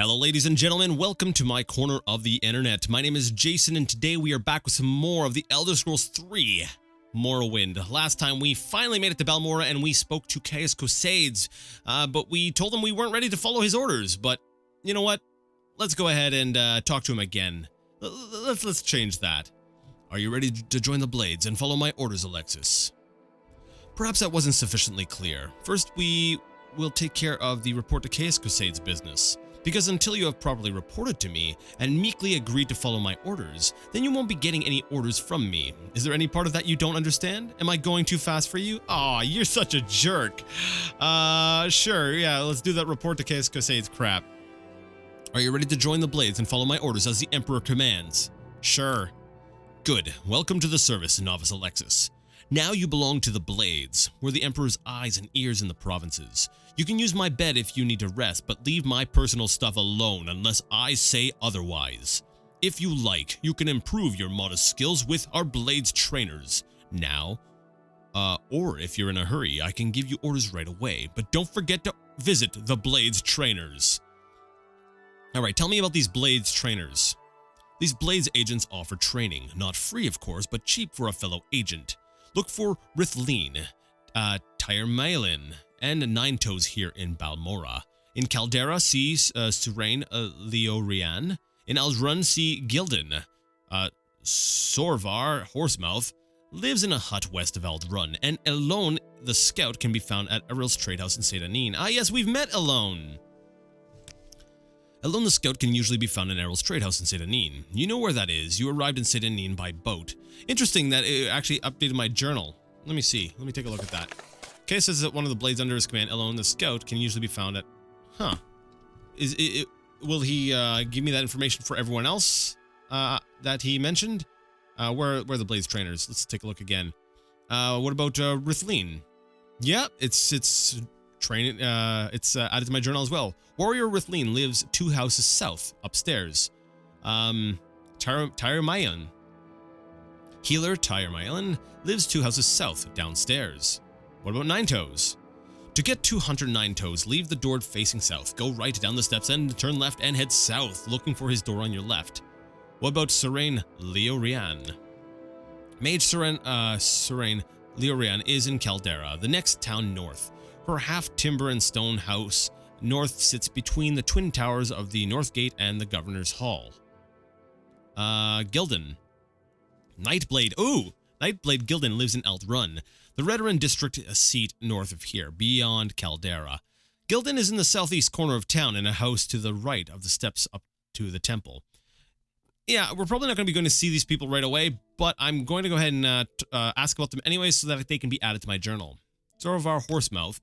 Hello ladies and gentlemen, welcome to my corner of the internet. My name is Jason and today we are back with some more of the Elder Scrolls 3 Morrowind. Last time we finally made it to Balmora and we spoke to Caius Cosades, but we told him we weren't ready to follow his orders. But you know what? Let's go ahead and talk to him again. Let's change that. Are you ready to join the Blades and follow my orders, Alexis? Perhaps that wasn't sufficiently clear. First, we will take care of the report to Caius Cosades business. Because until you have properly reported to me and meekly agreed to follow my orders, then you won't be getting any orders from me. Is there any part of that you don't understand? Am I going too fast for you? Aw, you're such a jerk. Sure, yeah, let's do that report to Caius Cosades crap. Are you ready to join the Blades and follow my orders as the Emperor commands? Sure. Good. Welcome to the service, Novice Alexis. Now you belong to the Blades. We're the Emperor's eyes and ears in the provinces. You can use my bed if you need to rest, but leave my personal stuff alone unless I say otherwise. If you like, you can improve your modest skills with our Blades trainers. Now, or if you're in a hurry, I can give you orders right away, but don't forget to visit the Blades trainers. Alright, tell me about these Blades trainers. These Blades agents offer training, not free of course, but cheap for a fellow agent. Look for Rithleen, Tyrmaelin, and Ninetoes here in Balmora. In Caldera, see Surain Leorian. In Aldrun, see Gildan. Sorvar, Horsemouth, lives in a hut west of Aldrun, and Elone, the scout, can be found at Eril's trade house in Saint Anin. Ah yes, we've met Elone! Elone the Scout can usually be found in Eril's trade house in Saint Anin. You know where that is. You arrived in Saint Anin by boat. Interesting that it actually updated my journal. Let me see. Let me take a look at that. Okay, it says that one of the Blades under his command, Elone the Scout, can usually be found at... Huh. Will he give me that information for everyone else that he mentioned? Where are the Blades trainers? Let's take a look again. What about Rithleen? Yeah, it's training. It's added to my journal as well. Warrior Rithleen lives 2 houses south, upstairs. Tyrmaelin. Healer Tyrmaelin lives 2 houses south, downstairs. What about Ninetoes? To get to Hunter Ninetoes, leave the door facing south. Go right down the steps and turn left and head south, looking for his door on your left. What about Surain Leorian? Mage Surain Leorian is in Caldera, the next town north. Her half timber and stone house north sits between the twin towers of the North Gate and the Governor's Hall. Gildan. Nightblade. Ooh! Nightblade Gildan lives in Aldrun, the Redoran district seat north of here, beyond Caldera. Gildan is in the southeast corner of town in a house to the right of the steps up to the temple. Yeah, we're probably not going to be going to see these people right away, but I'm going to go ahead and ask about them anyway so that they can be added to my journal. Sorvar Horsemouth.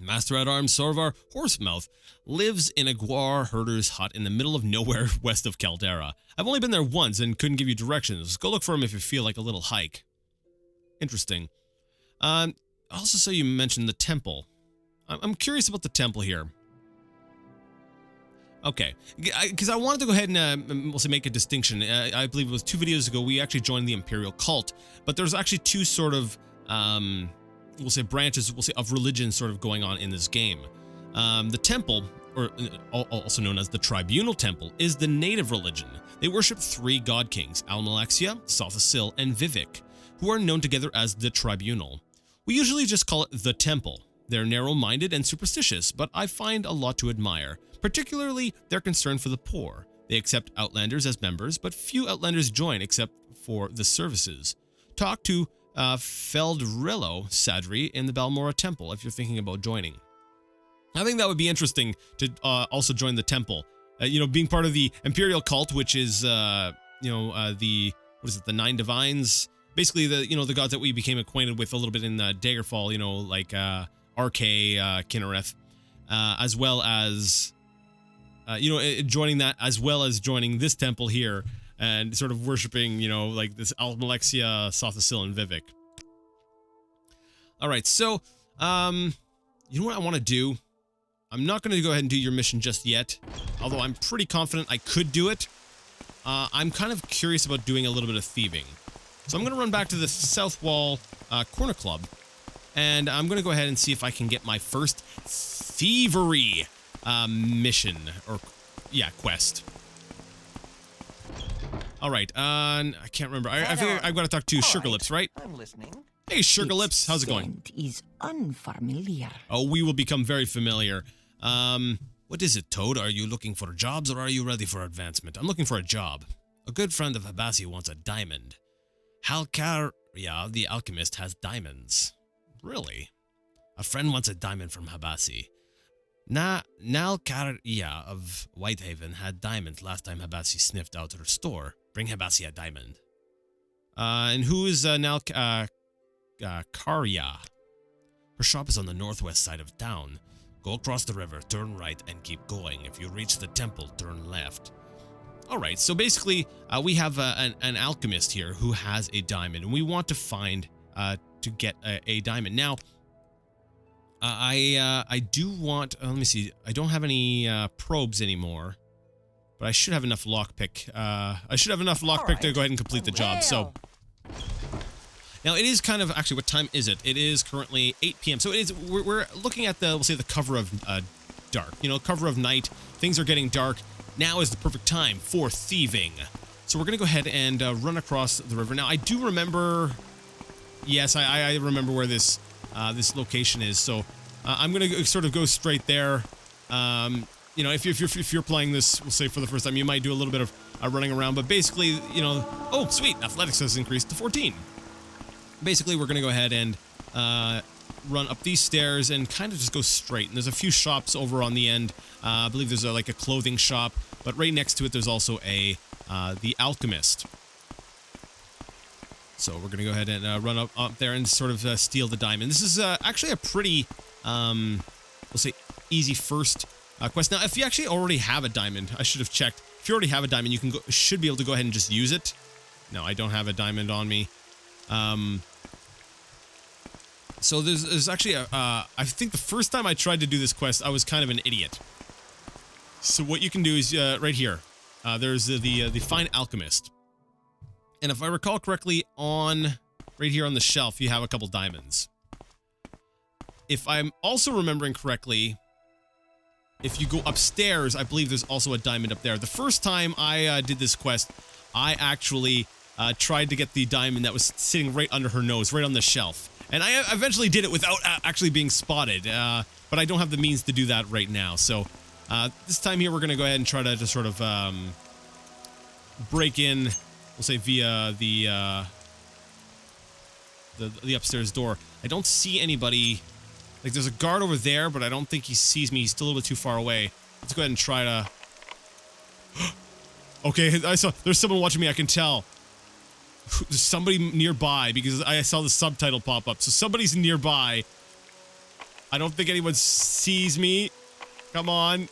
Master at Arms Sorvar Horsemouth lives in a Guar herder's hut in the middle of nowhere west of Caldera. I've only been there once and couldn't give you directions. Go look for him if you feel like a little hike. Interesting. Also saw you mentioned the temple. I'm curious about the temple here. Okay, because I wanted to go ahead and we'll say make a distinction. I believe it was 2 videos ago we actually joined the Imperial cult, but there's actually 2 sort of we'll say branches, we'll say, of religion sort of going on in this game. The temple, or also known as the Tribunal Temple, is the native religion. They worship 3 god kings, Almalexia, Sothasil, and Vivek, who are known together as the Tribunal. We usually just call it the Temple. They're narrow-minded and superstitious, but I find a lot to admire, particularly their concern for the poor. They accept Outlanders as members, but few Outlanders join except for the services. Talk to Feldrillo Sadri in the Balmora Temple if you're thinking about joining. I think that would be interesting to also join the temple. You know, being part of the Imperial cult, which is the 9 divines, basically the gods that we became acquainted with a little bit in Daggerfall, like RK, Kinnereth, as well as joining that, as well as joining this temple here and sort of worshiping, like this Almalexia, Sothasil, and Vivek. All right, so you know what I want to do? I'm not going to go ahead and do your mission just yet, although I'm pretty confident I could do it. I'm kind of curious about doing a little bit of thieving. So I'm going to run back to the South Wall Corner Club, and I'm going to go ahead and see if I can get my first thievery mission, or, yeah, quest. Alright, I can't remember. I think I've got to talk to Sugar Lips, right? I'm listening. Hey, Sugar Lips, how's it going? Is unfamiliar. Oh, we will become very familiar. What is it, Toad? Are you looking for jobs, or are you ready for advancement? I'm looking for a job. A good friend of Habasi wants a diamond. Halkaria, the alchemist, has diamonds. Really? A friend wants a diamond from Habasi. Nalkaria of Whitehaven had diamonds last time Habasi sniffed out her store. Bring Habasi a diamond. And who is Karia? Her shop is on the northwest side of town. Go across the river, turn right, and keep going. If you reach the temple, turn left. Alright, so basically, we have an alchemist here who has a diamond, and we want to find, to get a diamond. Now, I do want, let me see, I don't have any probes anymore, but I should have enough lockpick. I should have enough lockpick to go ahead and complete the job, so. Now, it is kind of, actually, what time is it? It is currently 8 p.m., so it is, we're looking at the, we'll say, the cover of dark. You know, cover of night, things are getting dark. Now is the perfect time for thieving. So we're going to go ahead and run across the river. Now, I do remember, yes, I remember where this this location is, so I'm going to sort of go straight there. You know, if you're playing this, we'll say for the first time, you might do a little bit of running around, but basically, you know, oh, sweet, athletics has increased to 14. Basically, we're going to go ahead and run up these stairs and kind of just go straight. And there's a few shops over on the end. I believe there's like a clothing shop, but right next to it, there's also the alchemist. So we're going to go ahead and run up there and sort of steal the diamond. This is actually a pretty, we'll say, easy first quest. Now, if you actually already have a diamond, I should have checked. If you already have a diamond, you can should be able to go ahead and just use it. No, I don't have a diamond on me. So there's actually I think the first time I tried to do this quest, I was kind of an idiot. So what you can do is right here, there's the fine alchemist, and if I recall correctly, on right here on the shelf, you have a couple diamonds. If I'm also remembering correctly, if you go upstairs, I believe there's also a diamond up there. The first time I did this quest, I actually tried to get the diamond that was sitting right under her nose, right on the shelf. And I eventually did it without actually being spotted, but I don't have the means to do that right now. So this time here, we're going to go ahead and try to just sort of break in, we'll say via the upstairs door. I don't see anybody. Like, there's a guard over there, but I don't think he sees me. He's still a little bit too far away. Let's go ahead and try to... Okay, I saw... There's someone watching me, I can tell. There's somebody nearby, because I saw the subtitle pop up. So somebody's nearby. I don't think anyone sees me. Come on.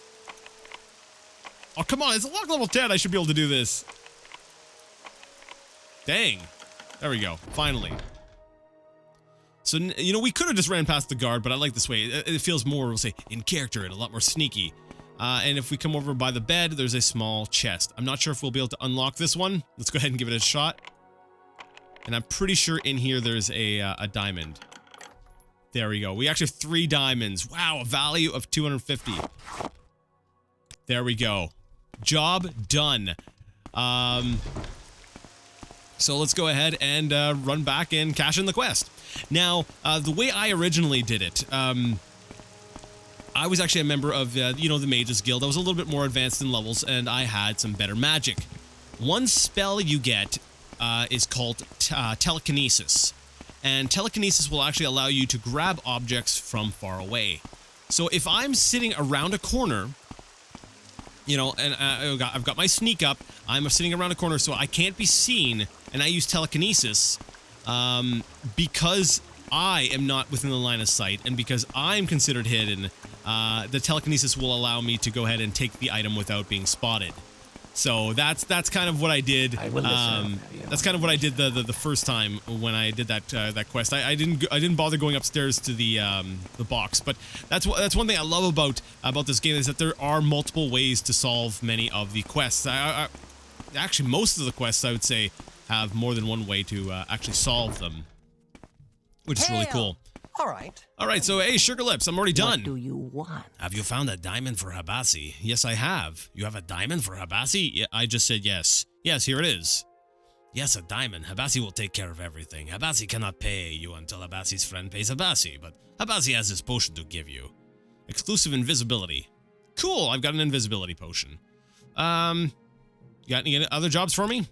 Oh, come on. It's a lock level 10. I should be able to do this. Dang. There we go. Finally. So, you know, we could have just ran past the guard, but I like this way. It feels more, we'll say, in character and a lot more sneaky. And if we come over by the bed, there's a small chest. I'm not sure if we'll be able to unlock this one. Let's go ahead and give it a shot. And I'm pretty sure in here there's a diamond. There we go. We actually have 3 diamonds. Wow, a value of 250. There we go. Job done. So let's go ahead and run back and cash in the quest. Now, the way I originally did it, I was actually a member of, you know, the Mages Guild. I was a little bit more advanced in levels, and I had some better magic. One spell you get is called telekinesis. And telekinesis will actually allow you to grab objects from far away. So if I'm sitting around a corner, you know, and I've got my sneak up, I'm sitting around a corner so I can't be seen, and I use telekinesis because I am not within the line of sight, and because I'm considered hidden, the telekinesis will allow me to go ahead and take the item without being spotted. So that's kind of what I did. That's kind of what I did the first time when I did that quest. I didn't bother going upstairs to the box, but that's one thing I love about this game, is that there are multiple ways to solve many of the quests. Actually, most of the quests, I would say, have more than one way to actually solve them, which is really cool. All right. All right, so hey, Sugar Lips, I'm already done. What do you want? Have you found a diamond for Habasi? Yes, I have. You have a diamond for Habasi? Yeah, I just said yes. Yes, here it is. Yes, a diamond. Habasi will take care of everything. Habasi cannot pay you until Habasi's friend pays Habasi, but Habasi has this potion to give you. Exclusive invisibility. Cool, I've got an invisibility potion. You got any other jobs for me?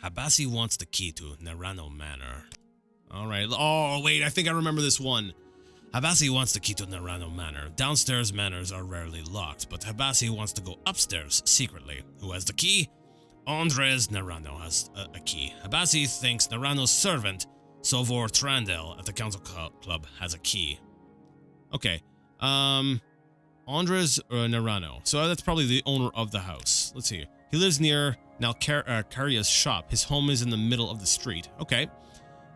Habasi wants the key to Narano Manor. All right. Oh, wait, I think I remember this one. Habasi wants the key to Narano Manor. Downstairs manors are rarely locked, but Habasi wants to go upstairs secretly. Who has the key? Andres Narano has a key. Habasi thinks Narano's servant, Sovor Trandel, at the council club has a key. Okay. Andres Narano. So that's probably the owner of the house. Let's see. He lives near Nalkaria's shop. His home is in the middle of the street. Okay.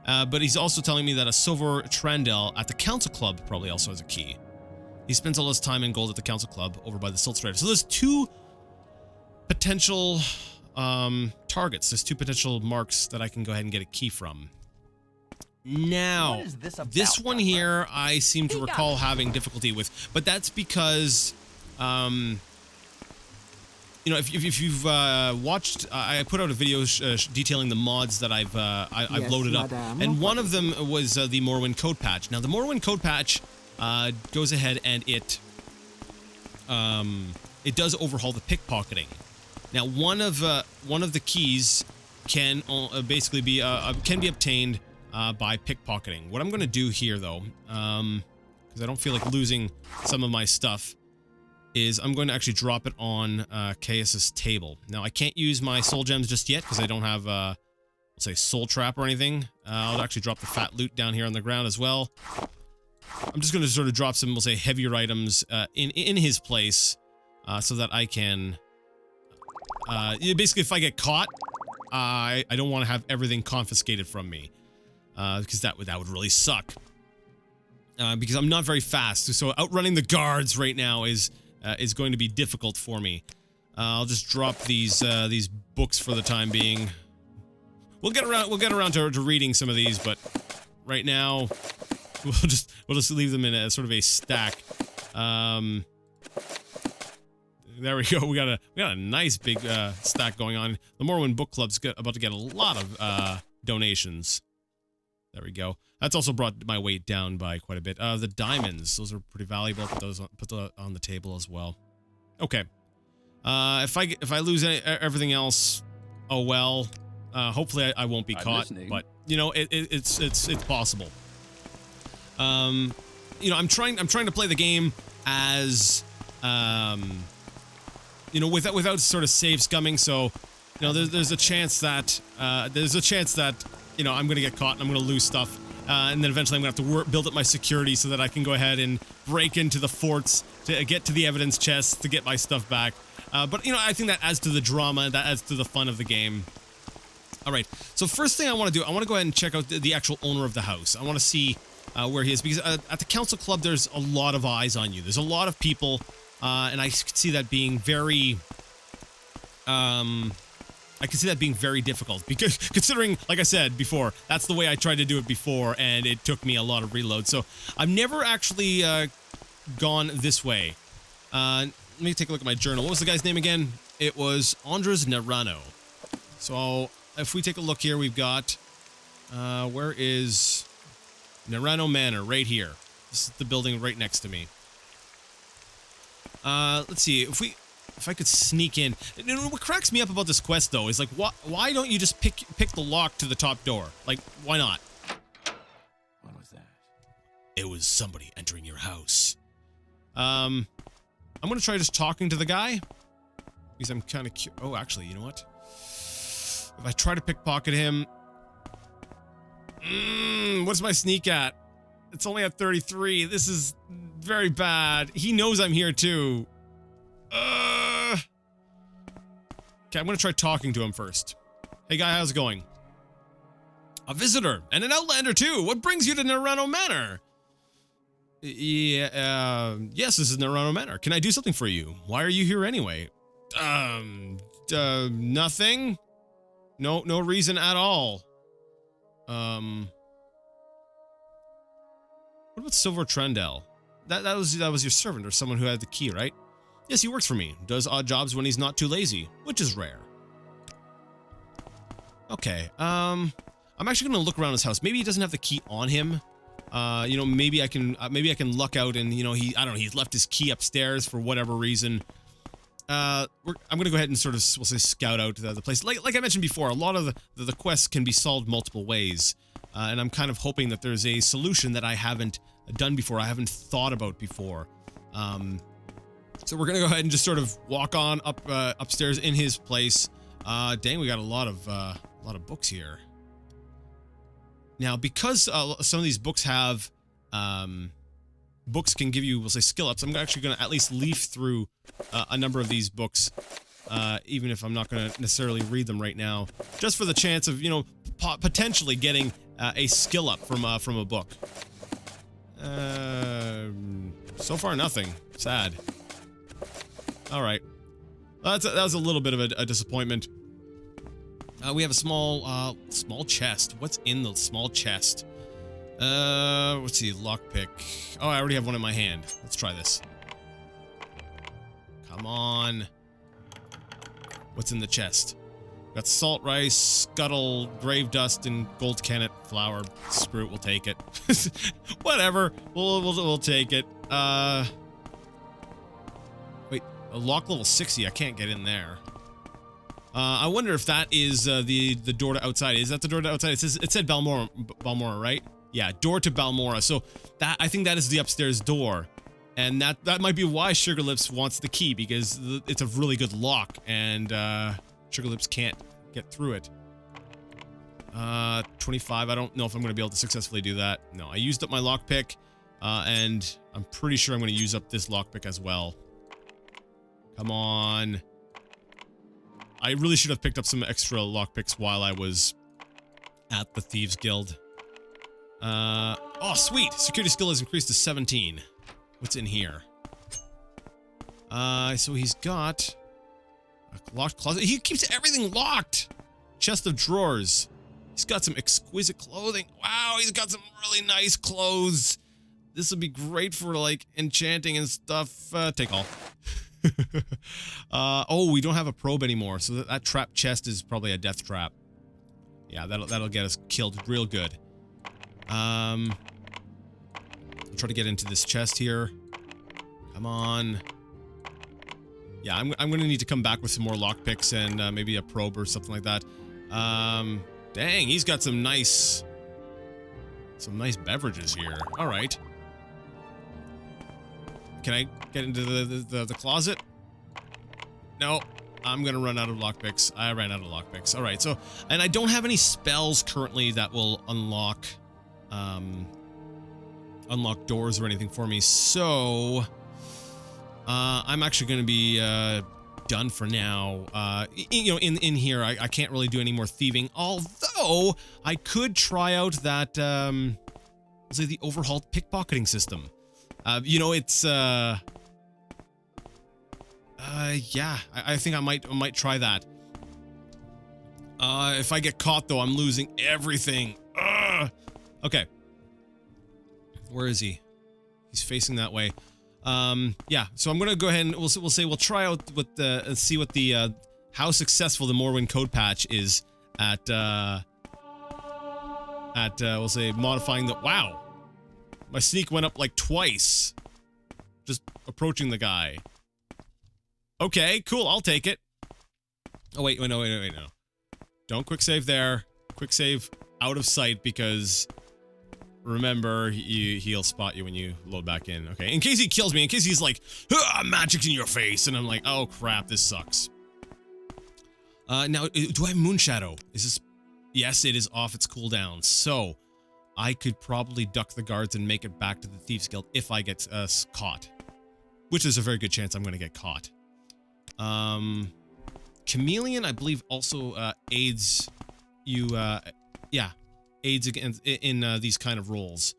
But he's also telling me that a Sovor Trandel at the council club probably also has a key. He spends all his time in gold at the council club over by the Silt Strider. So there's two potential targets. There's two potential marks that I can go ahead and get a key from. Now, What is this about, this one Pepper? here I seem to recall having difficulty with, but that's because, you know, if you've watched, I put out a video detailing the mods that I've Yes, loaded up, madame. and one of them was the Morrowind code patch. Now, the Morrowind code patch goes ahead and it does overhaul the pickpocketing. Now, one of the keys can basically be can be obtained by pickpocketing. What I'm going to do here, though, because I don't feel like losing some of my stuff, is I'm going to actually drop it on Chaos's table. Now, I can't use my soul gems just yet because I don't have, let's say, soul trap or anything. I'll actually drop the fat loot down here on the ground as well. I'm just going to sort of drop some, we'll say, heavier items in his place so that I can... basically, if I get caught, I don't want to have everything confiscated from me. Because that would really suck. Because I'm not very fast, so outrunning the guards right now is going to be difficult for me. I'll just drop these books for the time being. We'll get around to reading some of these, but right now we'll just leave them in a sort of a stack. There we go. We got a nice big stack going on. The Morrowind Book Club's about to get a lot of donations. There we go. That's also brought my weight down by quite a bit. The diamonds, those are pretty valuable. Put those on the table as well. Okay. If I lose everything else, oh well. Hopefully I won't be caught. But you know, it's possible. You know, I'm trying to play the game as you know, without sort of save scumming. So you know, there's a chance that you know, I'm going to get caught and I'm going to lose stuff. And then eventually I'm going to have to build up my security so that I can go ahead and break into the forts to get to the evidence chests to get my stuff back. But, you know, I think that adds to the drama. That adds to the fun of the game. All right. So first thing I want to do, I want to go ahead and check out the actual owner of the house. I want to see where he is. Because at the council club, there's a lot of eyes on you. There's a lot of people. And I could see that being very... I can see that being very difficult because considering, like I said before, that's the way I tried to do it before and it took me a lot of reload. So I've never actually gone this way. Let me take a look at my journal. What was the guy's name again? It was Andres Narano. So if we take a look here, we've got, where is Narano Manor? Right here. This is the building right next to me. Let's see, if I could sneak in. You know, what cracks me up about this quest, though, is like, why don't you just pick the lock to the top door? Like, why not? What was that? It was somebody entering your house. I'm gonna try just talking to the guy because I'm kind of oh, actually, you know what? If I try to pickpocket him, what's my sneak at? It's only at 33. This is very bad. He knows I'm here too. Okay, I'm gonna try talking to him first. Hey guy, how's it going? A visitor and an outlander too. What brings you to Narano Manor? Yeah, yes, this is Narano Manor. Can I do something for you? Why are you here anyway? Nothing. No reason at all. What about Silver Trendell? That was your servant or someone who had the key, right? Yes, he works for me. Does odd jobs when he's not too lazy, which is rare. Okay, I'm actually gonna look around his house. Maybe he doesn't have the key on him. You know, maybe I can luck out and, you know, I don't know, he's left his key upstairs for whatever reason. I'm gonna go ahead and sort of, we'll say, scout out the place. Like I mentioned before, a lot of the quests can be solved multiple ways. And I'm kind of hoping that there's a solution that I haven't done before, I haven't thought about before. So we're gonna go ahead and just sort of walk on up upstairs in his place. Dang, we got a lot of books here. Now, because some of these books have books can give you, we'll say, skill ups, I'm actually going to at least leaf through a number of these books, even if I'm not going to necessarily read them right now, just for the chance of, you know, potentially getting a skill up from a book. So far, nothing. Sad. All right. That was a little bit of a disappointment. We have a small chest. What's in the small chest? Let's see, lockpick. Oh, I already have one in my hand. Let's try this. Come on. What's in the chest? Got salt rice, scuttle, grave dust, and gold kennet flour. Screw it, we'll take it. Whatever. We'll take it. Wait, a lock level 60. I can't get in there. I wonder if that is the door to outside. Is that the door to outside? It said Balmora, right? Yeah, door to Balmora. So that, I think that is the upstairs door, and that might be why Sugar Lips wants the key, because it's a really good lock, and Sugar Lips can't get through it. 25. I don't know if I'm going to be able to successfully do that. No, I used up my lockpick, and I'm pretty sure I'm going to use up this lockpick as well. Come on. I really should have picked up some extra lockpicks while I was at the Thieves Guild. Oh, sweet! Security skill is increased to 17. What's in here? So he's got a locked closet. He keeps everything locked! Chest of drawers. He's got some exquisite clothing. Wow, he's got some really nice clothes. This would be great for, like, enchanting and stuff. Take all. Oh, we don't have a probe anymore, so that trap chest is probably a death trap. Yeah, that'll get us killed real good. I'll try to get into this chest here. Come on. Yeah, I'm gonna need to come back with some more lockpicks and maybe a probe or something like that. Dang, he's got some nice beverages here. All right. Can I get into the closet? No, I'm gonna run out of lockpicks. I ran out of lockpicks. All right, so, and I don't have any spells currently that will unlock doors or anything for me. So, I'm actually gonna be done for now. You know, in here, I can't really do any more thieving. Although I could try out that say the overhauled pickpocketing system. You know, it's, yeah, I think I might try that. If I get caught, though, I'm losing everything. Ugh. Okay. Where is he? He's facing that way. Yeah, so I'm gonna go ahead and we'll try out with and see what the, how successful the Morrowind code patch is at we'll say modifying the, wow. My sneak went up like twice. Just approaching the guy. Okay, cool, I'll take it. Oh, wait, no. Don't quick save there. Quick save out of sight, because remember, he'll spot you when you load back in. Okay, in case he kills me, in case he's like, magic's in your face, and I'm like, oh crap, this sucks. Now, do I have Moonshadow? Is this... Yes, it is off its cooldown, so I could probably duck the guards and make it back to the Thieves Guild if I get caught. Which is a very good chance I'm going to get caught. Chameleon, I believe, also aids you, yeah, aids against in these kind of roles.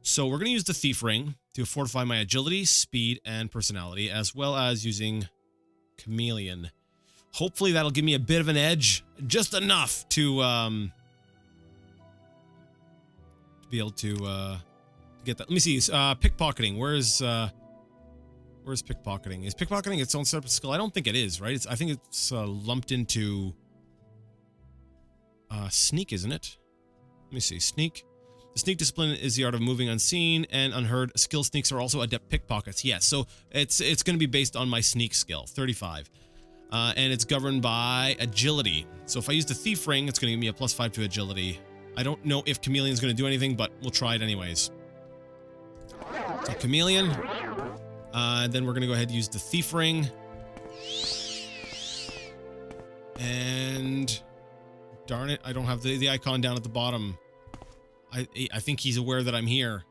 So we're going to use the Thief Ring to fortify my agility, speed, and personality, as well as using Chameleon. Hopefully that'll give me a bit of an edge, just enough to be able to get that. Let me see. Pickpocketing. Where's pickpocketing? Is pickpocketing its own separate skill? I don't think it is, right? I think it's lumped into sneak, isn't it? Let me see. Sneak. The sneak discipline is the art of moving unseen and unheard. Skill sneaks are also adept pickpockets. Yes, so it's going to be based on my sneak skill, 35. And it's governed by agility. So if I use the thief ring, it's going to give me a +5 to agility. I don't know if chameleon's going to do anything, but we'll try it anyways. So chameleon. Then we're going to go ahead and use the thief ring. And darn it, I don't have the icon down at the bottom. I think he's aware that I'm here.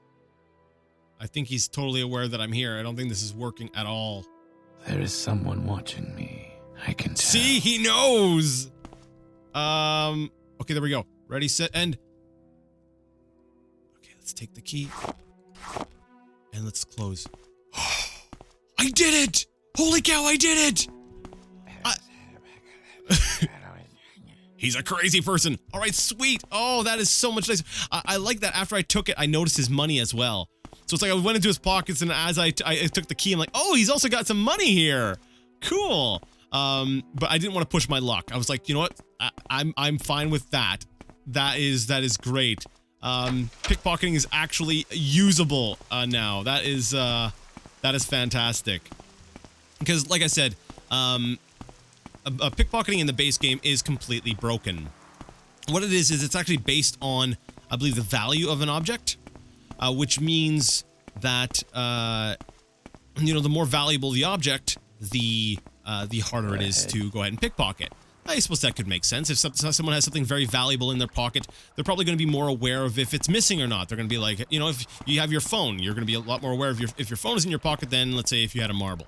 I think he's totally aware that I'm here. I don't think this is working at all. There is someone watching me. I can tell. See, he knows. Okay, there we go. Ready, set, end. Okay, let's take the key. And let's close. I did it! Holy cow, I did it! He's a crazy person. All right, sweet. Oh, that is so much nicer. I like that after I took it, I noticed his money as well. So it's like I went into his pockets, and as I took the key, I'm like, oh, he's also got some money here. Cool. But I didn't want to push my luck. I was like, you know what? I'm fine with that. That is great. Pickpocketing is actually usable now. That is fantastic. Because, like I said, pickpocketing in the base game is completely broken. What it is it's actually based on, I believe, the value of an object, which means that you know, the more valuable the object, the harder it is to go ahead and pickpocket. I suppose that could make sense. If someone has something very valuable in their pocket, they're probably going to be more aware of if it's missing or not. They're going to be like, you know, if you have your phone, you're going to be a lot more aware of if your phone is in your pocket than, let's say, if you had a marble.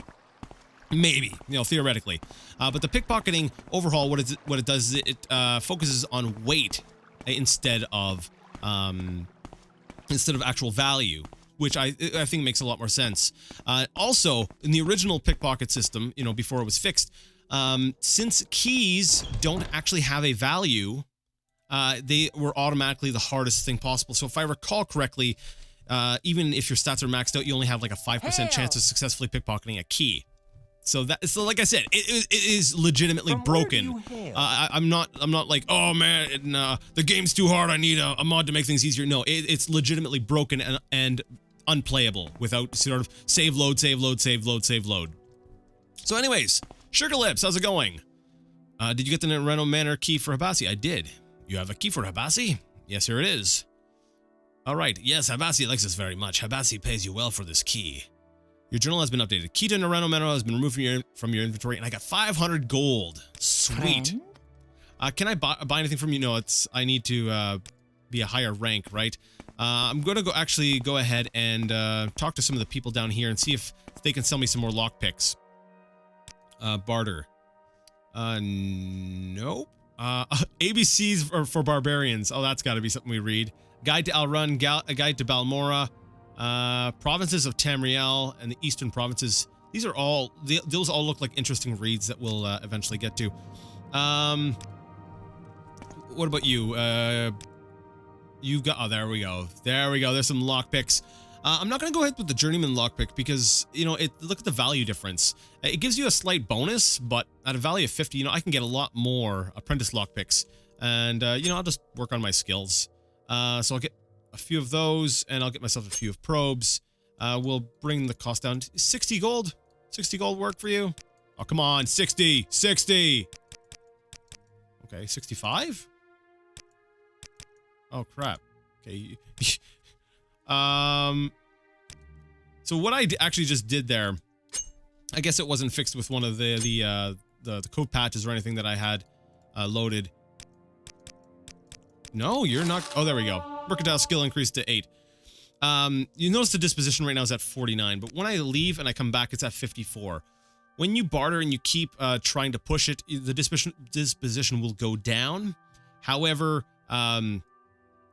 Maybe, you know, theoretically. But the pickpocketing overhaul, what it does is it focuses on weight instead of actual value, which I think makes a lot more sense. Also, in the original pickpocket system, you know, before it was fixed, since keys don't actually have a value, they were automatically the hardest thing possible. So if I recall correctly, even if your stats are maxed out, you only have like a 5% chance of successfully pickpocketing a key. So like I said, it is legitimately broken. I'm not like, oh man, the game's too hard. I need a mod to make things easier. No, it's legitimately broken and unplayable without sort of save load. So anyways, Sugar Lips, how's it going? Did you get the Nareno Manor key for Habasi? I did. You have a key for Habasi? Yes, here it is. All right. Yes, Habasi likes us very much. Habasi pays you well for this key. Your journal has been updated. Key to Nareno Manor has been removed from your inventory, and I got 500 gold. Sweet. Can I buy anything from you? No, I need to be a higher rank, right? I'm going to go ahead and talk to some of the people down here and see if they can sell me some more lockpicks. Barter. Nope. ABCs for barbarians. Oh, that's got to be something we read. Guide to Alrun, a guide to Balmora. Provinces of Tamriel and the eastern provinces. These are all, those all look like interesting reads that we'll eventually get to. What about you? You've got, oh, there we go. There's some lockpicks. I'm not going to go ahead with the journeyman lockpick because, you know, look at the value difference. It gives you a slight bonus, but at a value of 50, you know, I can get a lot more apprentice lockpicks. And, you know, I'll just work on my skills. So I'll get a few of those, and I'll get myself a few of probes. We'll bring the cost down to 60 gold. 60 gold work for you? Oh, come on, 60. Okay, 65? Oh, crap. Okay. So what I actually just did there, I guess it wasn't fixed with one of the code patches or anything that I had loaded. No, you're not. Oh, there we go. Mercantile skill increased to 8. You notice the disposition right now is at 49, but when I leave and I come back, it's at 54. When you barter and you keep trying to push it, the disposition will go down. However,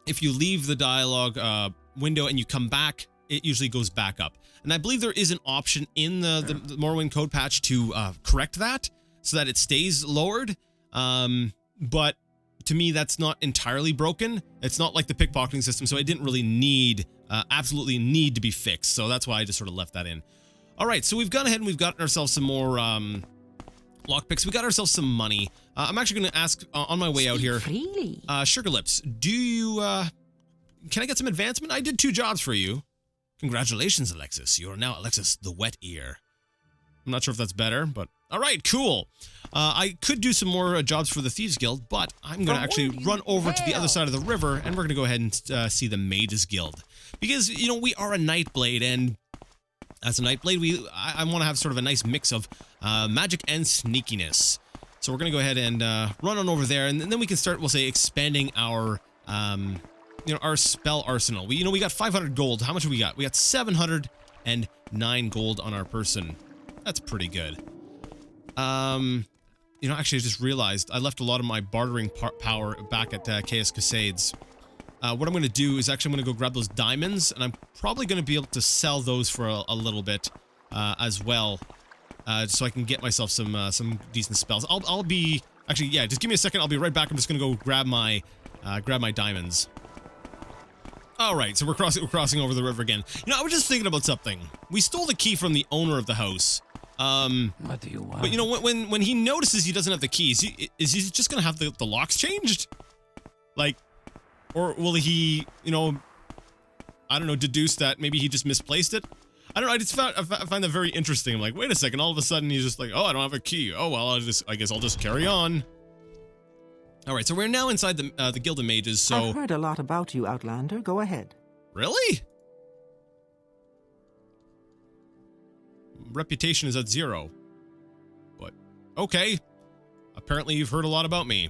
if you leave the dialogue window and you come back, it usually goes back up. And I believe there is an option in the Morrowind code patch to correct that so that it stays lowered. But to me, that's not entirely broken. It's not like the pickpocketing system, so it didn't really need, absolutely need to be fixed. So that's why I just sort of left that in. All right, so we've gone ahead and we've gotten ourselves some more lockpicks. We got ourselves some money. I'm actually going to ask on my way out here. Freely. Sugar Lips, do you, can I get some advancement? I did 2 jobs for you. Congratulations, Alexis. You are now Alexis the Wet Ear. I'm not sure if that's better, but all right, cool. I could do some more jobs for the Thieves Guild, but I'm going to actually run over to the other side of the river, and we're going to go ahead and see the Mages Guild. Because, you know, we are a Nightblade, and as a Nightblade, I want to have sort of a nice mix of magic and sneakiness. So we're going to go ahead and run on over there, and then we can start, we'll say, expanding our, you know, our spell arsenal. We got 500 gold. How much have we got? We got 709 gold on our person. That's pretty good. You know, actually, I just realized I left a lot of my bartering power back at Chaos Cascades. What I'm going to do is actually I'm going to go grab those diamonds, and I'm probably going to be able to sell those for a little bit as well, so I can get myself some decent spells. I'll be actually, yeah. Just give me a second. I'll be right back. I'm just going to go grab my diamonds. All right, so we're crossing over the river again. You know, I was just thinking about something. We stole the key from the owner of the house. What do you want? But you know, when he notices he doesn't have the keys, is he just gonna have the locks changed? Like, or will he, you know, I don't know, deduce that maybe he just misplaced it? I don't know. I find that very interesting. I'm like, wait a second. All of a sudden, he's just like, oh, I don't have a key. Oh well, I guess I'll just carry on. All right, so we're now inside the Guild of Mages. So I've heard a lot about you, Outlander. Go ahead. Really? Reputation is at 0. But okay. Apparently you've heard a lot about me.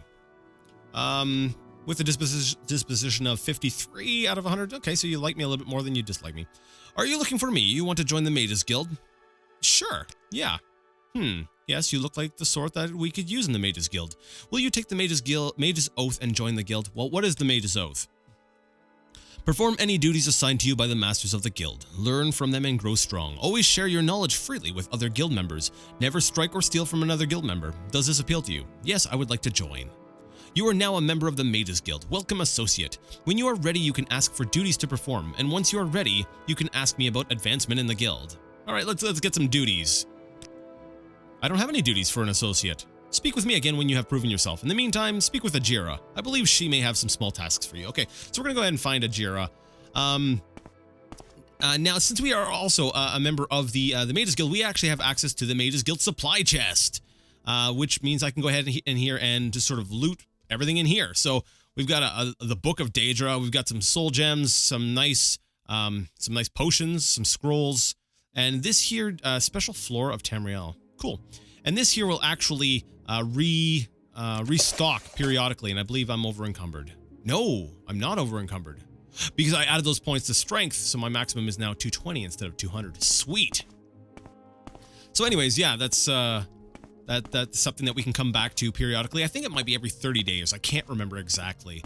With a disposition of 53 out of 100. Okay, so you like me a little bit more than you dislike me. Are you looking for me? You want to join the Mages Guild? Sure. Yeah. Yes, you look like the sort that we could use in the Mages Guild. Will you take the Mages Oath and join the guild? Well, what is the Mages Oath? Perform any duties assigned to you by the masters of the guild. Learn from them and grow strong. Always share your knowledge freely with other guild members. Never strike or steal from another guild member. Does this appeal to you? Yes, I would like to join. You are now a member of the Mages Guild. Welcome, associate. When you are ready, you can ask for duties to perform, and once you are ready, you can ask me about advancement in the guild. All right, let's get some duties. I don't have any duties for an associate. Speak with me again when you have proven yourself. In the meantime, speak with Ajira. I believe she may have some small tasks for you. Okay, so we're gonna go ahead and find Ajira. Now, since we are also a member of the Mages Guild, we actually have access to the Mages Guild supply chest, which means I can go ahead in here and just sort of loot everything in here. So we've got the Book of Daedra, we've got some soul gems, some nice potions, some scrolls, and this here special Flora of Tamriel. Cool. And this here will actually restock periodically, and I believe I'm over encumbered. No, I'm not over encumbered because I added those points to strength, so my maximum is now 220 instead of 200. Sweet. So anyways, yeah, that's something that we can come back to periodically. I think it might be every 30 days. I can't remember exactly.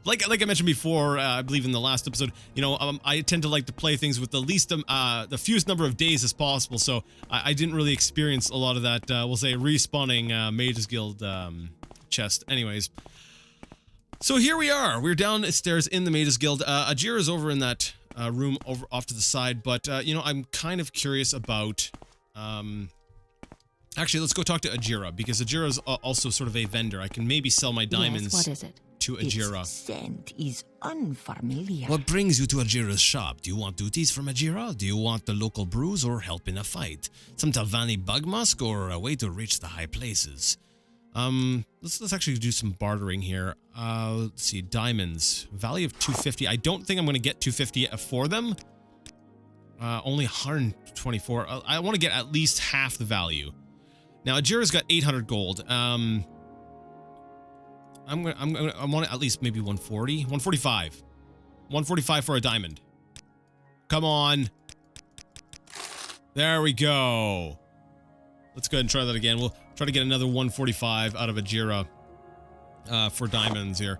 Like I mentioned before, I believe in the last episode, you know, I tend to like to play things with the fewest number of days as possible. So I didn't really experience a lot of that, we'll say, respawning Mages Guild chest. Anyways, so here we are. We're downstairs in the Mages Guild. Ajira's over in that room over off to the side, but you know, I'm kind of curious about. Actually, let's go talk to Ajira, because Ajira's also sort of a vendor. I can maybe sell my diamonds. Yes, what is it? To Ajira. Its scent is unfamiliar. What brings you to Ajira's shop? Do you want duties from Ajira? Do you want the local brews or help in a fight? Some Talvani bug musk or a way to reach the high places? Let's actually do some bartering here. Let's see, diamonds. Value of 250. I don't think I'm going to get 250 for them. Only 124. I want to get at least half the value. Now, Ajira's got 800 gold. I want at least maybe 140, 145. 145 for a diamond. Come on. There we go. Let's go ahead and try that again. We'll try to get another 145 out of Ajira for diamonds here.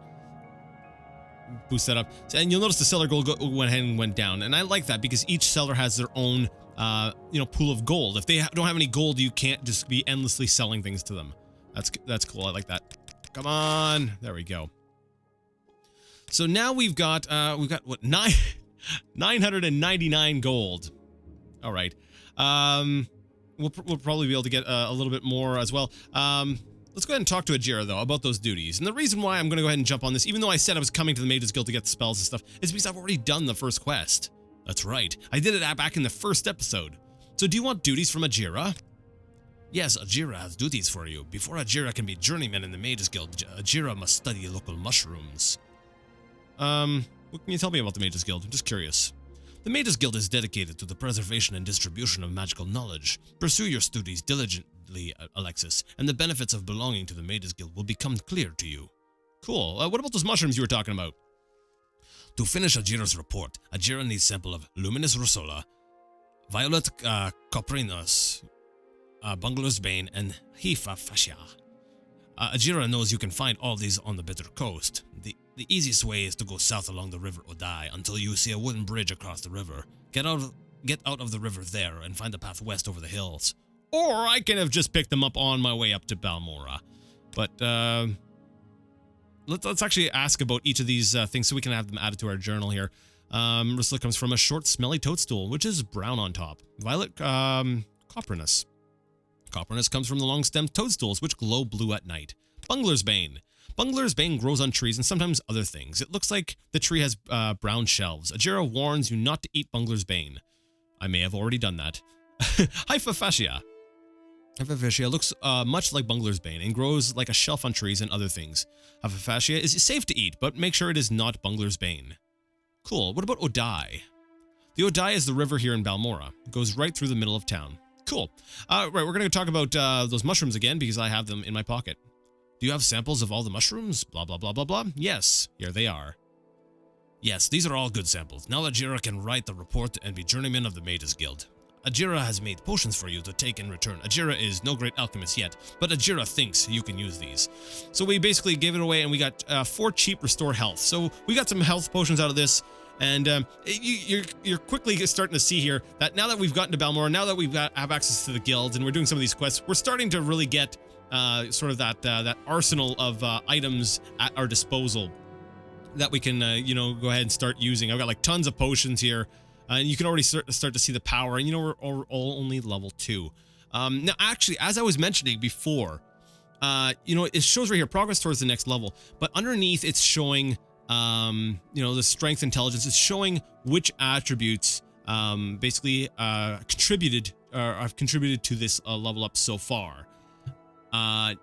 Boost that up. And you'll notice the seller gold went ahead and went down. And I like that because each seller has their own, you know, pool of gold. If they don't have any gold, you can't just be endlessly selling things to them. That's cool. I like that. Come on. There we go. So now we've got what, 999 gold. All right. We'll probably be able to get a little bit more as well. Let's go ahead and talk to Ajira, though, about those duties. And the reason why I'm going to go ahead and jump on this, even though I said I was coming to the Mage's Guild to get the spells and stuff, is because I've already done the first quest. That's right. I did it back in the first episode. So do you want duties from Ajira? Yes, Ajira has duties for you. Before Ajira can be journeyman in the Mage's Guild, Ajira must study local mushrooms. What can you tell me about the Mage's Guild? I'm just curious. The Mage's Guild is dedicated to the preservation and distribution of magical knowledge. Pursue your studies diligently, Alexis, and the benefits of belonging to the Mage's Guild will become clear to you. Cool. What about those mushrooms you were talking about? To finish Ajira's report, Ajira needs sample of Luminous Rosola, Violet Coprinus, Bungler's Bane, and Hifa Fascia. Ajira knows you can find all these on the Bitter Coast. The easiest way is to go south along the River Odai until you see a wooden bridge across the river. Get out of the river there and find the path west over the hills. Or I can have just picked them up on my way up to Balmora. But let's actually ask about each of these things so we can have them added to our journal here. Rusla comes from a short, smelly toadstool, which is brown on top. Violet Coprinus. Coprinus comes from the long-stemmed toadstools, which glow blue at night. Bungler's Bane. Bungler's Bane grows on trees and sometimes other things. It looks like the tree has brown shelves. Ajira warns you not to eat Bungler's Bane. I may have already done that. Hifa Fascia. Hifa Fascia looks much like Bungler's Bane and grows like a shelf on trees and other things. Hifa Fascia is safe to eat, but make sure it is not Bungler's Bane. Cool. What about Odai? The Odai is the river here in Balmora. It goes right through the middle of town. Cool. Right, we're going to talk about those mushrooms again because I have them in my pocket. Do you have samples of all the mushrooms? Blah, blah, blah, blah, blah. Yes, here they are. Yes, these are all good samples. Now Ajira can write the report and be journeyman of the Mage's Guild. Ajira has made potions for you to take in return. Ajira is no great alchemist yet, but Ajira thinks you can use these. So we basically gave it away and we got 4 cheap restore health. So we got some health potions out of this. And you're quickly starting to see here that now that we've gotten to Balmora, now that we've have access to the guilds and we're doing some of these quests, we're starting to really get sort of that arsenal of items at our disposal that we can go ahead and start using. I've got like tons of potions here, and you can already start to see the power. And we're all only level 2. Now, actually, as I was mentioning before, it shows right here progress towards the next level, but underneath it's showing. The strength intelligence is showing which attributes basically contributed or have contributed to this level up so far. Yeah,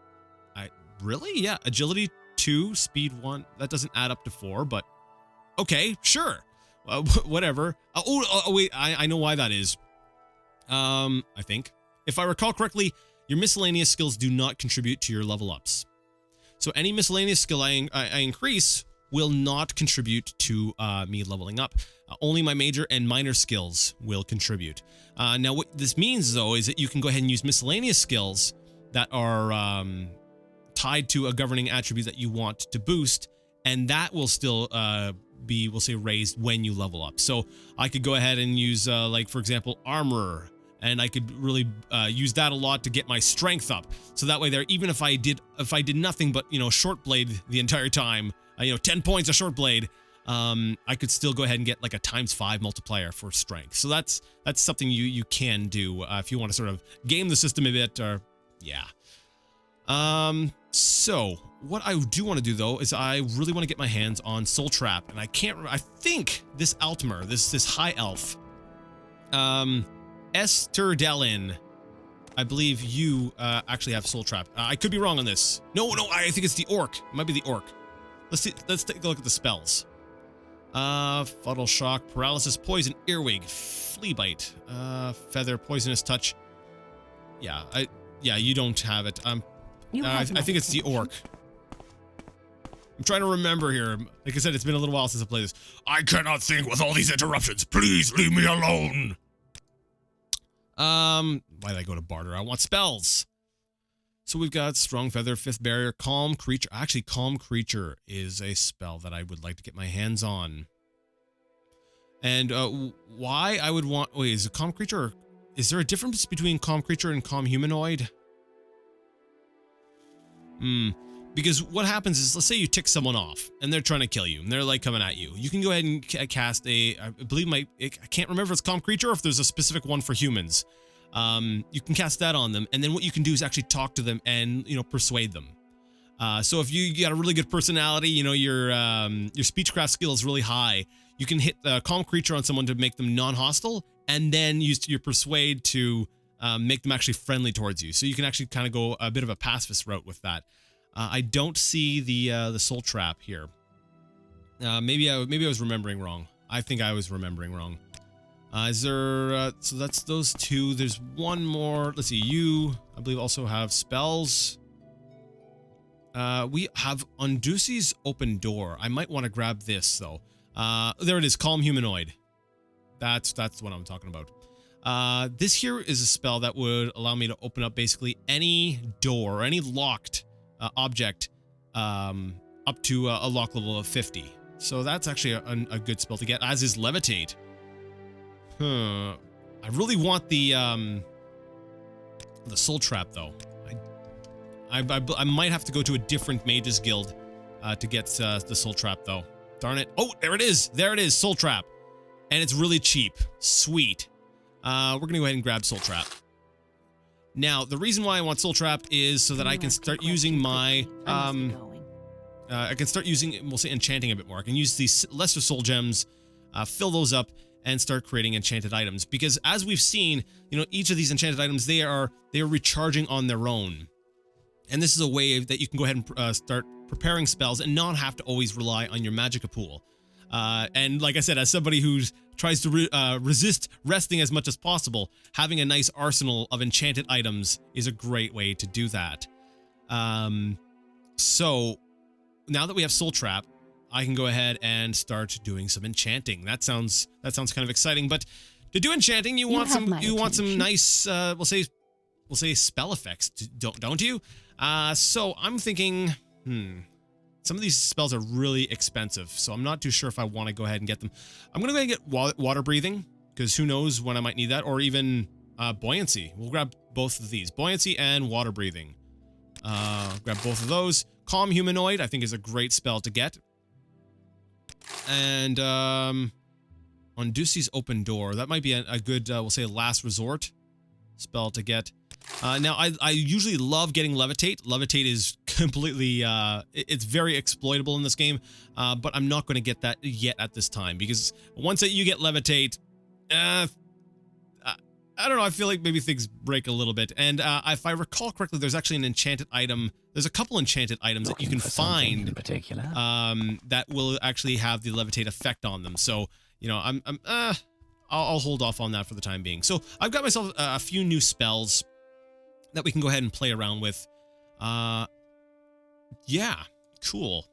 agility 2, speed 1. That doesn't add up to 4, but okay, sure, whatever. Wait, I know why that is. I think if I recall correctly, your miscellaneous skills do not contribute to your level ups. So any miscellaneous skill I increase will not contribute to me leveling up. Only my major and minor skills will contribute. Now, what this means, though, is that you can go ahead and use miscellaneous skills that are tied to a governing attribute that you want to boost, and that will still be, we'll say, raised when you level up. So I could go ahead and use, like, for example, armor, and I could really use that a lot to get my strength up. So that way there, even if I did nothing but, short blade the entire time, 10 points a short blade, I could still go ahead and get like a ×5 multiplier for strength. So that's something you can do if you want to sort of game the system a bit, or yeah. So what I do want to do though is I really want to get my hands on Soul Trap, and I think this Altmer, this high elf, Esther Delin, I believe you actually have Soul Trap. I could be wrong on this. No, I think it's the orc. It might be the orc. Let's take a look at the spells. Fuddle, shock, paralysis, poison, earwig, flea bite, feather, poisonous touch. Yeah, you don't have it. I think it's the orc. I'm trying to remember here. Like I said, it's been a little while since I played this. I cannot think with all these interruptions. Please leave me alone. Why did I go to barter? I want spells. So we've got Strong Feather, 5th Barrier, Calm Creature. Actually, Calm Creature is a spell that I would like to get my hands on. And why I would want... Wait, is it Calm Creature? Or is there a difference between Calm Creature and Calm Humanoid? Because what happens is, let's say you tick someone off and they're trying to kill you and they're like coming at you. You can go ahead and cast I believe I can't remember if it's calm creature or if there's a specific one for humans. You can cast that on them, and then what you can do is actually talk to them and, you know, persuade them. So if you got a really good personality, you know, your speechcraft skill is really high, you can hit the calm creature on someone to make them non-hostile, and then use your persuade to make them actually friendly towards you. So you can actually kind of go a bit of a pacifist route with that. I don't see the soul trap here. Maybe I was remembering wrong. I think I was remembering wrong. Is there, so that's those two. There's one more. Let's see, you, I believe, also have spells. We have Undusi's Open Door. I might want to grab this, though. There it is, Calm Humanoid. That's what I'm talking about. This here is a spell that would allow me to open up basically any door, or any locked object, up to a lock level of 50. So that's actually a good spell to get, as is Levitate. I really want the soul trap, though. I might have to go to a different mages guild to get the soul trap, though. Darn it. Oh, there it is. There it is, soul trap. And it's really cheap. Sweet. We're gonna go ahead and grab soul trap. Now, the reason why I want soul trap is so that I can start using my I can start using, we'll say, enchanting a bit more. I can use these lesser soul gems, fill those up, and start creating enchanted items. Because as we've seen, you know, each of these enchanted items, they are recharging on their own. And this is a way that you can go ahead and start preparing spells and not have to always rely on your magicka pool. And like I said, as somebody who tries to resist resting as much as possible, having a nice arsenal of enchanted items is a great way to do that. So now that we have Soul Trap, I can go ahead and start doing some enchanting. That sounds kind of exciting. But to do enchanting, you want some nice we'll say spell effects, don't you? So I'm thinking, some of these spells are really expensive, so I'm not too sure if I want to go ahead and get them. I'm gonna go ahead and get water breathing, because who knows when I might need that, or even buoyancy. We'll grab both of these, buoyancy and water breathing. Grab both of those. Calm Humanoid, I think, is a great spell to get. And Undusi's Open Door, that might be a good, we'll say, last resort spell to get. Now, I usually love getting Levitate. Levitate is completely, it's very exploitable in this game, but I'm not going to get that yet at this time, because once that you get Levitate, I don't know, I feel like maybe things break a little bit. And if I recall correctly, there's actually an enchanted item. There's a couple enchanted items that you can find in particular that will actually have the Levitate effect on them. So, you know, I'll hold off on that for the time being. So I've got myself a few new spells that we can go ahead and play around with. Yeah, cool.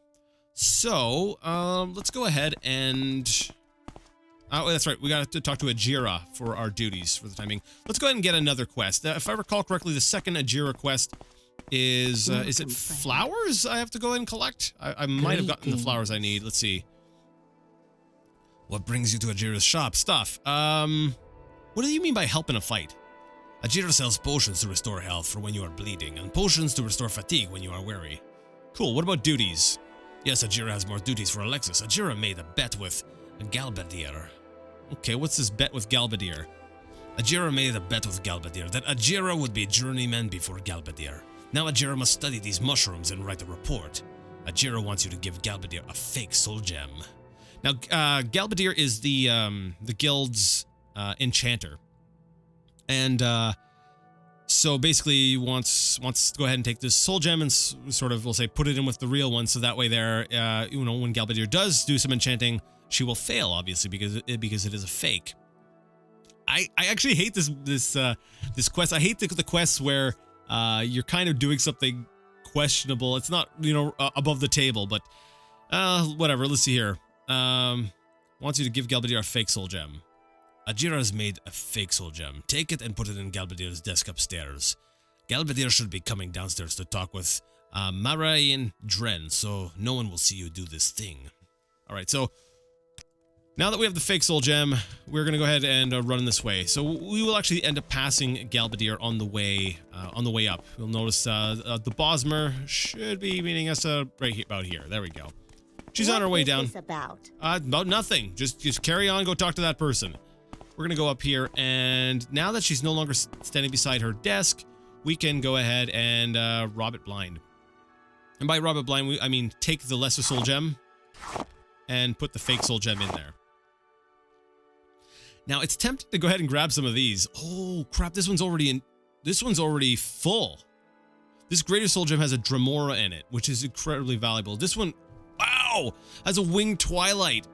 So, let's go ahead and... Oh, that's right, we got to talk to Ajira for our duties for the time being. Let's go ahead and get another quest. If I recall correctly, the second Ajira quest is it flowers I have to go ahead and collect? I might have gotten the flowers I need. Let's see. What brings you to Ajira's shop? Stuff. What do you mean by help in a fight? Ajira sells potions to restore health for when you are bleeding, and potions to restore fatigue when you are weary. Cool, what about duties? Yes, Ajira has more duties for Alexis. Ajira made a bet with Galbadir. Okay, what's this bet with Galbadir? Ajira made a bet with Galbadir that Ajira would be journeyman before Galbadir. Now Ajira must study these mushrooms and write a report. Ajira wants you to give Galbadir a fake soul gem. Now, Galbadir is the guild's enchanter. And so basically he wants to go ahead and take this soul gem and sort of, we'll say, put it in with the real one, so that way there, you know, when Galbadir does do some enchanting, she will fail, obviously, because it is a fake. I actually hate this quest. I hate the quests where you're kind of doing something questionable. It's not, you know, above the table, but whatever. Let's see here. Wants you to give Galbadir a fake soul gem. Ajira has made a fake soul gem. Take it and put it in Galbadir's desk upstairs. Galbadir should be coming downstairs to talk with Marayan Dren, so no one will see you do this thing. Alright, so... Now that we have the fake soul gem, we're going to go ahead and run this way. So we will actually end up passing Galbadir on the way up. You'll notice the Bosmer should be meeting us right here, about here. There we go. She's on her way down. What is this about? About nothing. Just carry on. Go talk to that person. We're going to go up here, and now that she's no longer standing beside her desk, we can go ahead and rob it blind. And by rob it blind, I mean take the lesser soul gem and put the fake soul gem in there. Now, it's tempting to go ahead and grab some of these. Oh, crap. This one's already full. This greater soul gem has a Dremora in it, which is incredibly valuable. This one, wow, has a winged twilight.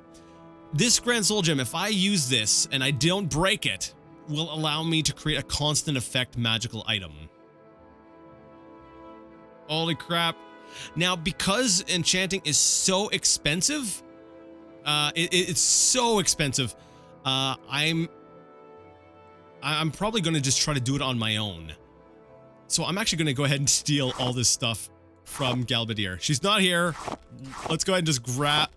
This grand soul gem, if I use this and I don't break it, will allow me to create a constant effect magical item. Holy crap. Now, because enchanting is so expensive, it's so expensive, I'm probably going to just try to do it on my own. So I'm actually going to go ahead and steal all this stuff from Galbadir. She's not here. Let's go ahead and just grab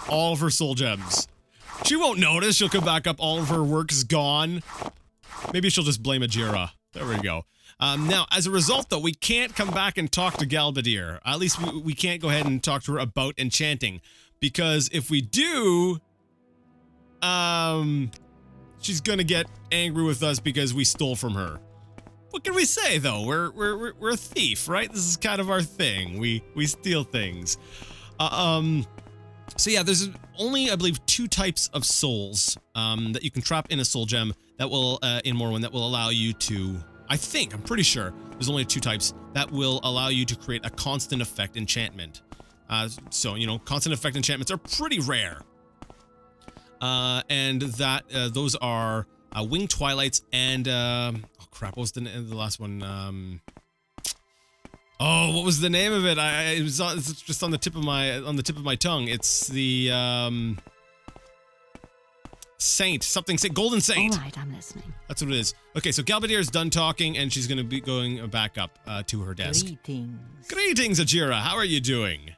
all of her soul gems. She won't notice. She'll come back up. All of her work is gone. Maybe she'll just blame Ajira. There we go. Now, as a result, though, we can't come back and talk to Galbadir. At least we can't go ahead and talk to her about enchanting. Because if we do, she's gonna get angry with us because we stole from her. What can we say, though? We're a thief, right? This is kind of our thing. We steal things. So yeah, there's only, I believe, 2 types of souls that you can trap in a soul gem that will, in Morrowind, that will allow you to, I'm pretty sure there's only 2 types that will allow you to create a constant effect enchantment. So, you know, constant effect enchantments are pretty rare. And that, those are, Winged Twilights and, oh crap, what was the last one? Oh, what was the name of it? It's just on the tip of my tongue. It's the, Saint, Golden Saint. All right, I'm listening. That's what it is. Okay, so Galbadir is done talking, and she's going to be going back up to her desk. Greetings, Ajira. How are you doing?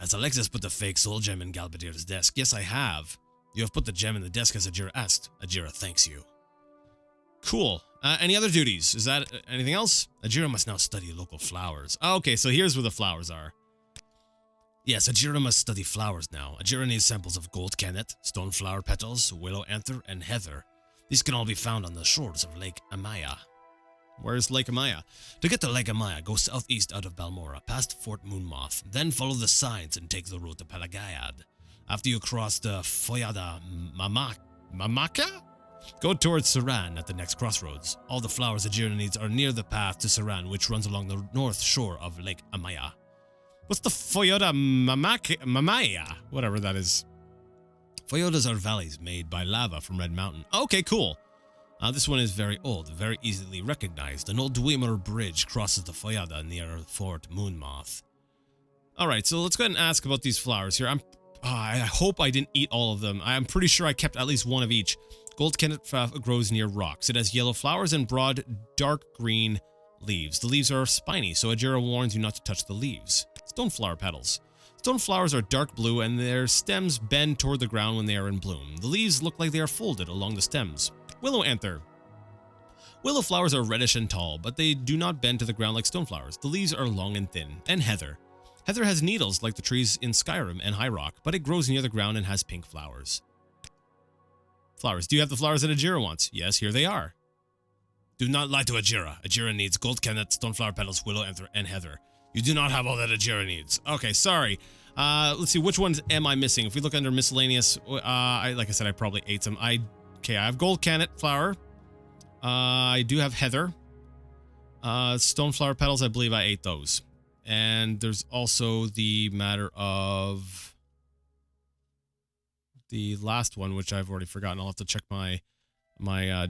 Has Alexis put the fake soul gem in Galbadir's desk? Yes, I have. You have put the gem in the desk as Ajira asked. Ajira thanks you. Cool. Any other duties? Is that anything else? Ajira must now study local flowers. Oh, okay, so here's where the flowers are. Yes, Ajira must study flowers now. Ajira needs samples of gold kennet, stone flower petals, willow anther, and heather. These can all be found on the shores of Lake Amaya. Where's Lake Amaya? To get to Lake Amaya, go southeast out of Balmora, past Fort Moonmoth, then follow the signs and take the route to Pelagayad. After you cross the Foyada Mamaka, go towards Saran at the next crossroads. All the flowers Ajira needs are near the path to Saran, which runs along the north shore of Lake Amaya. What's the Foyada Mamaya? Whatever that is. Foyodas are valleys made by lava from Red Mountain. Okay, cool. This one is very old, very easily recognized. An old Dwemer bridge crosses the Foyada near Fort Moonmoth. Alright, so let's go ahead and ask about these flowers here. I hope I didn't eat all of them. I'm pretty sure I kept at least one of each. Gold kennet grows near rocks. It has yellow flowers and broad, dark green leaves. The leaves are spiny, so Ajira warns you not to touch the leaves. Stoneflower petals. Stoneflowers are dark blue and their stems bend toward the ground when they are in bloom. The leaves look like they are folded along the stems. Willow anther. Willow flowers are reddish and tall, but they do not bend to the ground like stoneflowers. The leaves are long and thin. And heather. Heather has needles like the trees in Skyrim and High Rock, but it grows near the ground and has pink flowers. Flowers. Do you have the flowers that Ajira wants? Yes, here they are. Do not lie to Ajira. Ajira needs gold kennet, stoneflower petals, willow anther, and heather. You do not have all that Ajira needs. Okay, sorry. Let's see, which ones am I missing? If we look under miscellaneous, like I said, I probably ate some. I have gold kennet flower. I do have heather. Stoneflower petals, I believe I ate those. And there's also the matter of the last one, which I've already forgotten. I'll have to check my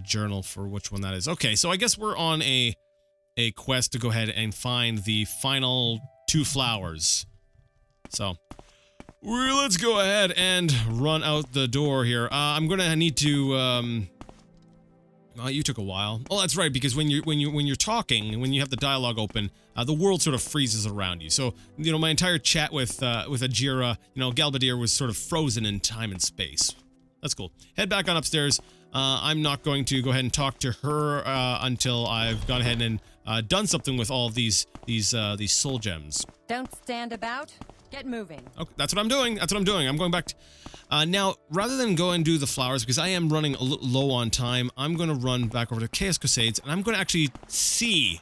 journal for which one that is. Okay, so I guess we're on a quest to go ahead and find the final 2 flowers. So let's go ahead and run out the door here. I'm gonna need to you took a while. Oh, that's right, because when you're talking, when you have the dialogue open, the world sort of freezes around you. So, you know, my entire chat with Ajira, you know, Galbadir was sort of frozen in time and space. That's cool. Head back on upstairs. I'm not going to go ahead and talk to her until I've gone ahead and done something with all of these soul gems. Don't stand about. Get moving. Okay, that's what I'm doing. That's what I'm doing. I'm going back to, now, rather than go and do the flowers, because I am running a little low on time, I'm going to run back over to Chaos Crusades, and I'm going to actually see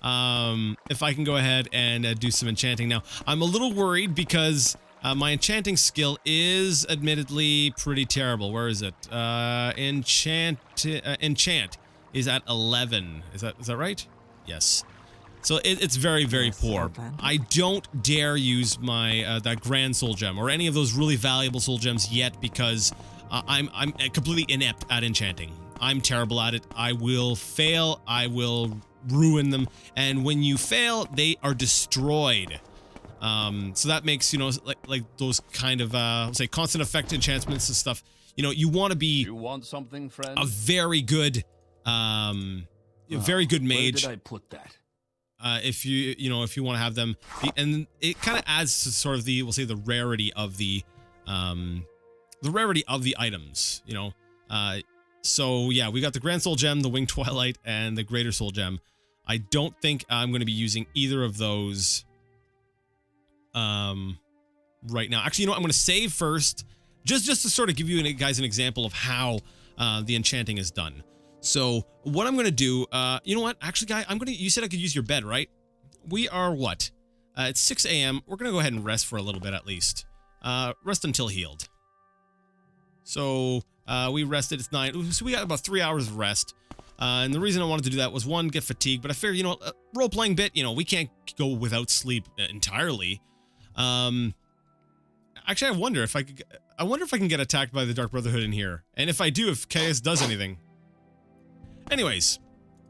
if I can go ahead and do some enchanting. Now, I'm a little worried because my enchanting skill is admittedly pretty terrible. Where is it? Enchant is at 11. Is that right? Yes. So it's very, very poor. I don't dare use my that grand soul gem or any of those really valuable soul gems yet because I'm completely inept at enchanting. I'm terrible at it. I will fail. I will ruin them. And when you fail, they are destroyed. So that makes, you know, like those kind of say constant effect enchantments and stuff. You know, you want to be You want something, friend? a very good very good mage. Where did I put that? If you want to have them, and it kind of adds to sort of the, we'll say, the rarity of the items, you know. So yeah, we got the Grand Soul Gem, the Winged Twilight, and the Greater Soul Gem. I don't think I'm going to be using either of those right now. Actually, you know what? I'm going to save first, just to sort of give you guys an example of how the enchanting is done. So what I'm going to do, you know what? Actually, guy, you said I could use your bed, right? We are what? It's 6 a.m. We're going to go ahead and rest for a little bit at least. Rest until healed. So we rested. It's 9. So we got about 3 hours of rest. And the reason I wanted to do that was, one, get fatigued. But I figured, you know, role-playing bit, you know, we can't go without sleep entirely. Actually, I wonder if I can get attacked by the Dark Brotherhood in here. And if I do, if Chaos does anything. Anyways,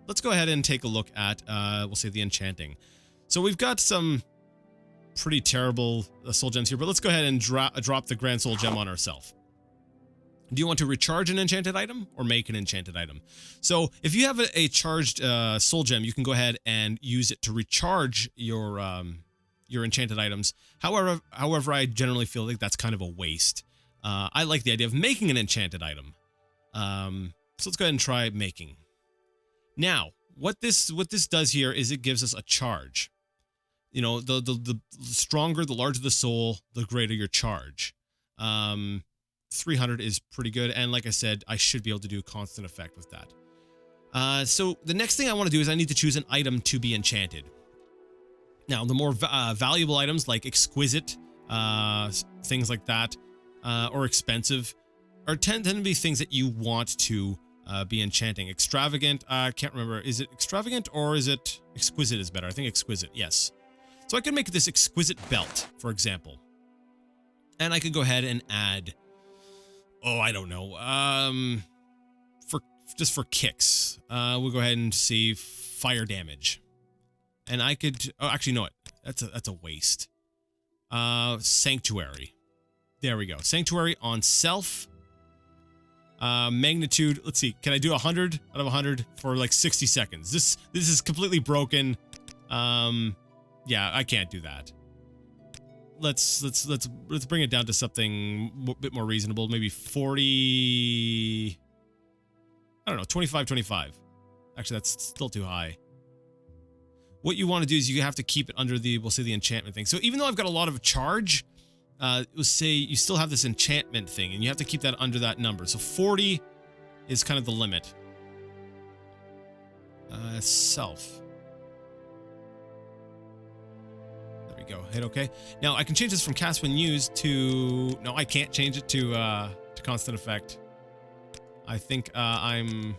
let's go ahead and take a look at, we'll say, the enchanting. So we've got some pretty terrible soul gems here, but let's go ahead and drop the Grand Soul Gem on ourselves. Do you want to recharge an enchanted item or make an enchanted item? So if you have a charged soul gem, you can go ahead and use it to recharge your enchanted items. However, I generally feel like that's kind of a waste. I like the idea of making an enchanted item. So let's go ahead and try making. Now, what this does here is it gives us a charge. You know, the stronger, the larger the soul, the greater your charge. 300 is pretty good, and like I said, I should be able to do constant effect with that. So the next thing I want to do is I need to choose an item to be enchanted. Now, the more valuable items like exquisite, things like that, or expensive, tend to be things that you want to be enchanting. Extravagant, I can't remember. Is it extravagant or is it exquisite is better? I think exquisite, yes. So I could make this exquisite belt, for example. And I could go ahead and add, oh, I don't know, for kicks, we'll go ahead and see fire damage. And I could, oh, actually, no, that's a waste. Sanctuary. There we go. Sanctuary on self. Magnitude, let's see, can I do 100 out of 100 for like 60 seconds? This is completely broken. Yeah, I can't do that. Let's bring it down to something a bit more reasonable, maybe 40, I don't know, 25. Actually, that's still too high. What you want to do is you have to keep it under the, we'll say, the enchantment thing. So even though I've got a lot of charge, we'll say you still have this enchantment thing, and you have to keep that under that number. So 40 is kind of the limit. Self. There we go. Hit OK. Now I can change this from cast when used to. No, I can't change it to constant effect. I think I'm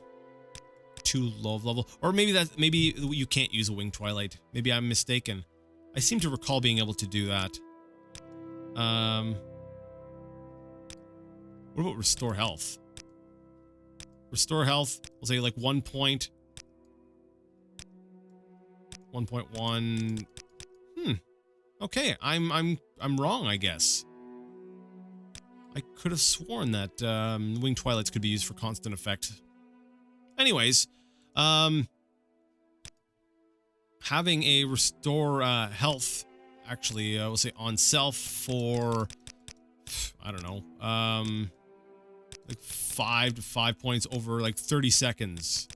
too low of level, or maybe you can't use a Winged Twilight. Maybe I'm mistaken. I seem to recall being able to do that. What about restore health? Restore health, we'll say like 1.1. Okay, I'm wrong, I guess. I could have sworn that Winged Twilights could be used for constant effect. Anyways, having a restore health, actually, we'll say on self for, I don't know, like 5 to 5 points over like 30 seconds.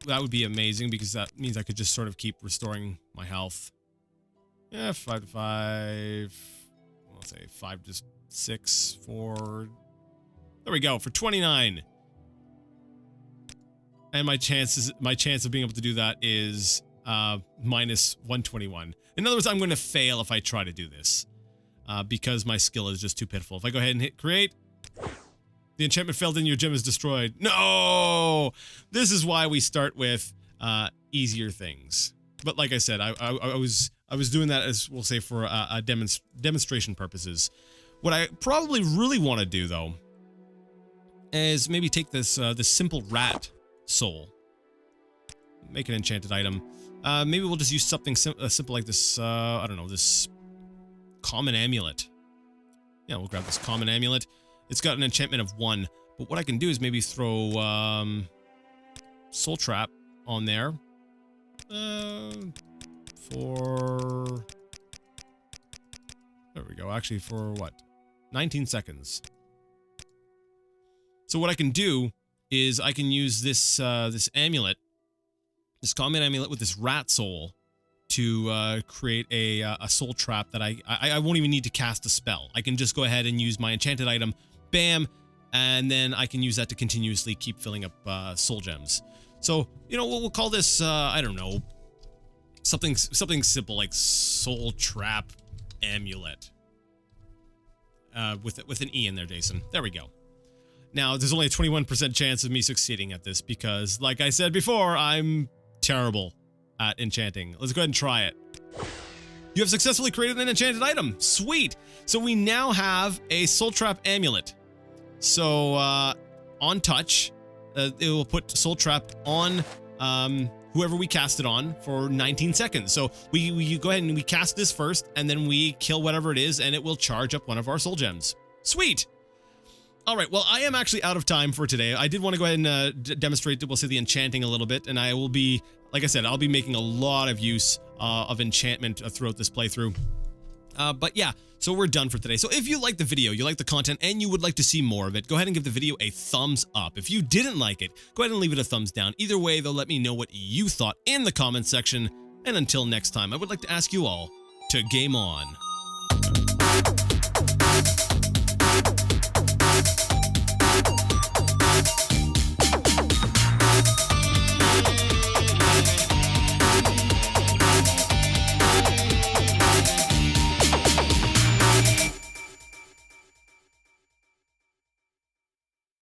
That would be amazing because that means I could just sort of keep restoring my health. Yeah, 5 to 5. I'll say 5 to 6 for... There we go, for 29. And my chance of being able to do that is minus 121. In other words, I'm going to fail if I try to do this because my skill is just too pitiful. If I go ahead and hit create, the enchantment failed and your gem is destroyed. No! This is why we start with easier things. But like I said, I was doing that as, we'll say, for demonstration purposes. What I probably really want to do, though, is maybe take this this simple rat soul, make an enchanted item. Maybe we'll just use something simple like this. I don't know, this common amulet. Yeah, we'll grab this common amulet. It's got an enchantment of 1, but what I can do is maybe throw soul trap on there for... There we go. Actually, for what? 19 seconds. So what I can do is I can use this this amulet, this common amulet with this rat soul, to create a soul trap that I won't even need to cast a spell. I can just go ahead and use my enchanted item, bam, and then I can use that to continuously keep filling up soul gems. So, you know, we'll call this, I don't know, something simple like soul trap amulet. With an E in there, Jason. There we go. Now, there's only a 21% chance of me succeeding at this because, like I said before, I'm terrible at enchanting. Let's go ahead and try it. You have successfully created an enchanted item. Sweet. So we now have a soul trap amulet. So on touch, it will put soul trap on whoever we cast it on for 19 seconds. So we go ahead and we cast this first, and then we kill whatever it is, and it will charge up one of our soul gems. Sweet. All right, well, I am actually out of time for today. I did want to go ahead and demonstrate, we'll say, the enchanting a little bit, and I will be, like I said, I'll be making a lot of use of enchantment throughout this playthrough. But yeah, so we're done for today. So if you like the video, you like the content, and you would like to see more of it, go ahead and give the video a thumbs up. If you didn't like it, go ahead and leave it a thumbs down. Either way, though, let me know what you thought in the comments section. And until next time, I would like to ask you all to game on.